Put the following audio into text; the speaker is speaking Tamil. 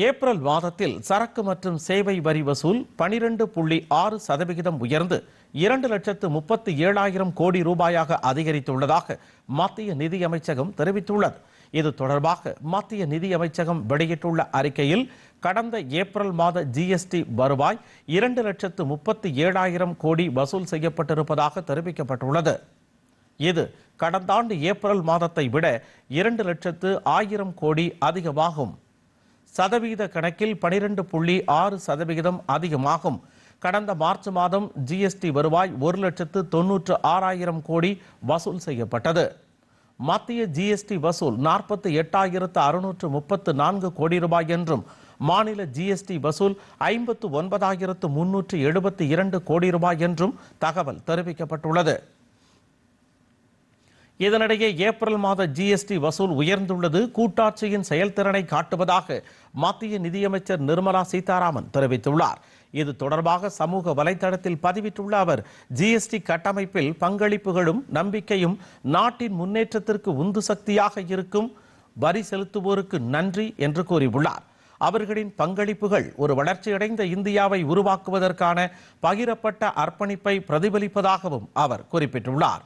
ஏப்ரல் மாதத்தில் சரக்கு மற்றும் சேவை வரி வசூல் 12.6% உயர்ந்து 2,37,000 கோடி ரூபாயாக அதிகரித்துள்ளதாக மத்திய நிதியமைச்சகம் தெரிவித்துள்ளது. இது தொடர்பாக மத்திய நிதியமைச்சகம் வெளியிட்டுள்ள அறிக்கையில், கடந்த ஏப்ரல் மாத ஜிஎஸ்டி வருவாய் 2,37,000 கோடி வசூல் செய்யப்பட்டிருப்பதாக தெரிவிக்கப்பட்டுள்ளது. இது கடந்த ஆண்டு ஏப்ரல் மாதத்தை விட 2,00,000 கோடி அதிகமாகும். சதவீத கணக்கில் 12.6% அதிகமாகும். கடந்த மார்ச் மாதம் ஜிஎஸ்டி வருவாய் 1,96,000 கோடி வசூல் செய்யப்பட்டது. மத்திய ஜிஎஸ்டி வசூல் 48,634 கோடி ரூபாய் என்றும், மாநில ஜிஎஸ்டி வசூல் 59,372 கோடி ரூபாய் என்றும் தகவல் தெரிவிக்கப்பட்டுள்ளது. இதனிடையே ஏப்ரல் மாத ஜிஎஸ்டி வசூல் உயர்ந்துள்ளது கூட்டாட்சியின் செயல்திறனை காட்டுவதாக மத்திய நிதியமைச்சர் நிர்மலா சீதாராமன் தெரிவித்துள்ளார். இது தொடர்பாக சமூக வலைதளத்தில் பதிவிட்டுள்ள அவர், ஜிஎஸ்டி கட்டமைப்பில் பங்களிப்புகளும் நம்பிக்கையும் நாட்டின் முன்னேற்றத்திற்கு உந்து சக்தியாக இருக்கும். வரி செலுத்துவோருக்கு நன்றி என்று கூறியுள்ளார். அவர்களின் பங்களிப்புகள் ஒரு வளர்ச்சியடைந்த இந்தியாவை உருவாக்குவதற்கான பகிரப்பட்ட அர்ப்பணிப்பை பிரதிபலிப்பதாகவும் அவர் குறிப்பிட்டுள்ளார்.